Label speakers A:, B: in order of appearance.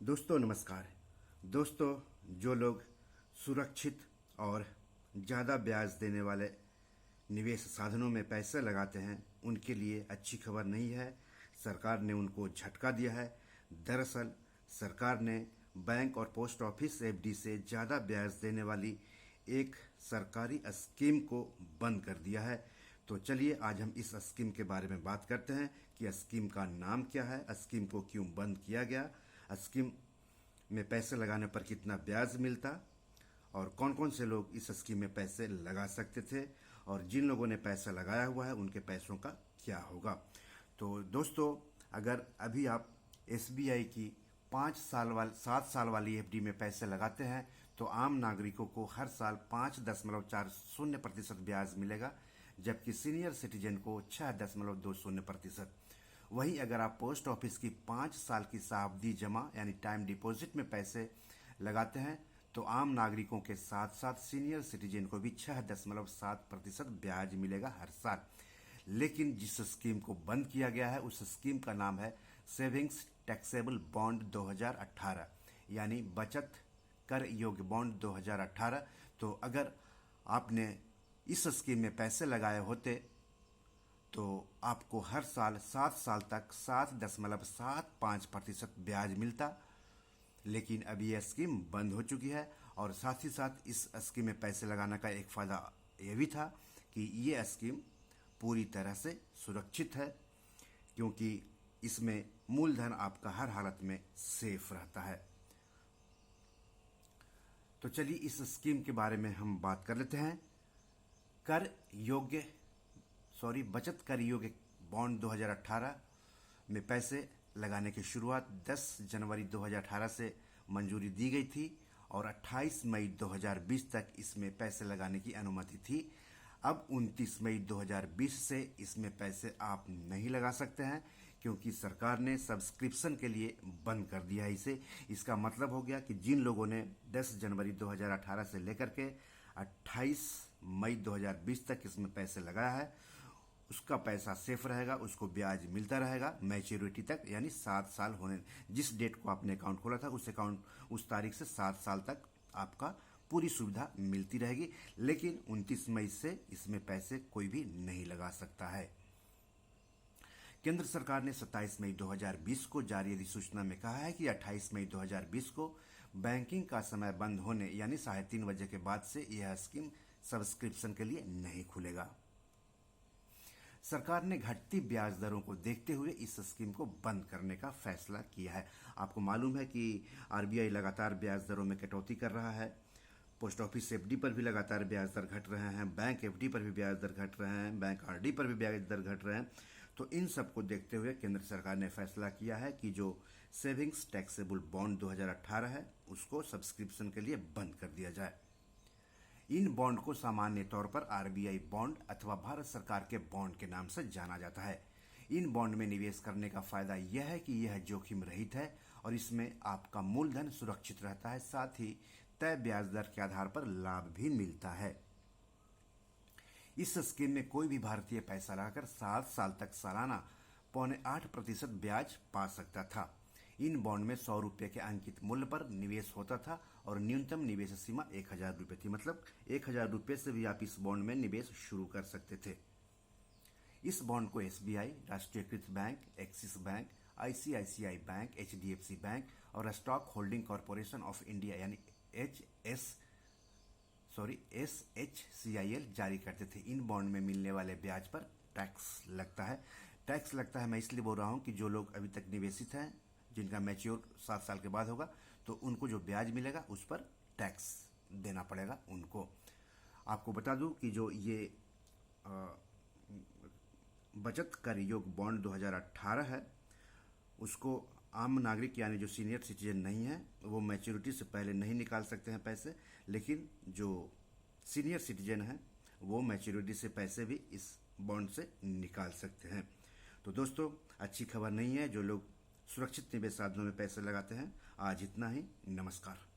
A: दोस्तों नमस्कार। दोस्तों, जो लोग सुरक्षित और ज़्यादा ब्याज देने वाले निवेश साधनों में पैसे लगाते हैं उनके लिए अच्छी खबर नहीं है। सरकार ने उनको झटका दिया है। दरअसल सरकार ने बैंक और पोस्ट ऑफिस एफडी से ज़्यादा ब्याज देने वाली एक सरकारी स्कीम को बंद कर दिया है। तो चलिए आज हम इस स्कीम के बारे में बात करते हैं कि स्कीम का नाम क्या है, स्कीम को क्यों बंद किया गया, स्कीम में पैसे लगाने पर कितना ब्याज मिलता और कौन कौन से लोग इस स्कीम में पैसे लगा सकते थे और जिन लोगों ने पैसा लगाया हुआ है उनके पैसों का क्या होगा। तो दोस्तों, अगर अभी आप एसबीआई की 7 साल वाली एफडी में पैसे लगाते हैं तो आम नागरिकों को हर साल 5.40% ब्याज मिलेगा, जबकि सीनियर सिटीजन को 6.20%। वहीं अगर आप पोस्ट ऑफिस की 5 साल की सावधि जमा यानी टाइम डिपॉजिट में पैसे लगाते हैं तो आम नागरिकों के साथ साथ सीनियर सिटीजन को भी 6.7% ब्याज मिलेगा हर साल। लेकिन जिस स्कीम को बंद किया गया है उस स्कीम का नाम है सेविंग्स टैक्सेबल बॉन्ड 2018 यानी बचत कर योग्य बॉन्ड 2018। तो अगर आपने इस स्कीम में पैसे लगाए होते तो आपको हर साल 7 साल तक 7.75% ब्याज मिलता। लेकिन अभी यह स्कीम बंद हो चुकी है और साथ ही साथ इस स्कीम में पैसे लगाने का एक फ़ायदा यह भी था कि ये स्कीम पूरी तरह से सुरक्षित है, क्योंकि इसमें मूलधन आपका हर हालत में सेफ रहता है। तो चलिए इस स्कीम के बारे में हम बात कर लेते हैं। बचत कर योग्य बॉन्ड 2018 में पैसे लगाने की शुरुआत 10 जनवरी 2018 से मंजूरी दी गई थी और 28 मई 2020 तक इसमें पैसे लगाने की अनुमति थी। अब 29 मई 2020 से इसमें पैसे आप नहीं लगा सकते हैं, क्योंकि सरकार ने सब्सक्रिप्शन के लिए बंद कर दिया है इसे। इसका मतलब हो गया कि जिन लोगों ने 10 जनवरी 2018 से लेकर के 28 मई 2020 तक इसमें पैसे लगाया है उसका पैसा सेफ रहेगा, उसको ब्याज मिलता रहेगा मैच्योरिटी तक, यानी 7 साल होने जिस डेट को आपने अकाउंट खोला था उस तारीख से 7 साल तक आपका पूरी सुविधा मिलती रहेगी। लेकिन 29 मई से इसमें पैसे कोई भी नहीं लगा सकता है। केंद्र सरकार ने 27 मई 2020 को जारी अधिसूचना में कहा है कि 28 मई 2020 को बैंकिंग का समय बंद होने यानी 3:30 बजे के बाद से यह स्कीम सब्सक्रिप्शन के लिए नहीं खुलेगा। सरकार ने घटती ब्याज दरों को देखते हुए इस स्कीम को बंद करने का फैसला किया है। आपको मालूम है कि आरबीआई लगातार ब्याज दरों में कटौती कर रहा है। पोस्ट ऑफिस एफडी पर भी लगातार ब्याज दर घट रहे हैं, बैंक एफडी पर भी ब्याज दर घट रहे हैं, बैंक आरडी पर भी ब्याज दर घट रहे हैं। तो इन सब को देखते हुए केंद्र सरकार ने फैसला किया है कि जो सेविंग्स टैक्सेबल बॉन्ड 2018 है उसको सब्सक्रिप्शन के लिए बंद कर दिया जाए। इन बॉन्ड को सामान्य तौर पर आरबीआई बॉन्ड अथवा भारत सरकार के बॉन्ड के नाम से जाना जाता है। इन बॉन्ड में निवेश करने का फायदा यह है कि यह जोखिम रहित है और इसमें आपका मूलधन सुरक्षित रहता है, साथ ही तय ब्याज दर के आधार पर लाभ भी मिलता है। इस स्कीम में कोई भी भारतीय पैसा लगाकर 7 साल तक सालाना 0.8% ब्याज पा सकता था। इन बॉन्ड में 100 रुपये के अंकित मूल्य पर निवेश होता था और न्यूनतम निवेश सीमा 1000 रुपये थी। मतलब 1000 रुपये से भी आप इस बॉन्ड में निवेश शुरू कर सकते थे। इस बॉन्ड को एसबीआई, राष्ट्रीयकृत bank, Axis bank, ICICI bank, HDFC bank और stock holding corporation of India यानी SHCIL जारी करते थे। इन बॉन्ड में मिलने वाले ब्याज पर टैक्स लगता है। मैं इसलिए बोल रहा हूं कि जो लोग अभी तक निवेशित हैं, जिनका मैच्योर 7 साल के बाद होगा, तो उनको जो ब्याज मिलेगा उस पर टैक्स देना पड़ेगा उनको। आपको बता दूं कि जो ये बचत कर योग्य बॉन्ड 2018 है उसको आम नागरिक यानी जो सीनियर सिटीजन नहीं है वो मैच्योरिटी से पहले नहीं निकाल सकते हैं पैसे, लेकिन जो सीनियर सिटीजन है वो मैच्योरिटी से पैसे भी इस बॉन्ड से निकाल सकते हैं। तो दोस्तों, अच्छी खबर नहीं है जो लोग सुरक्षित निवेश साधनों में पैसे लगाते हैं। आज इतना ही। नमस्कार।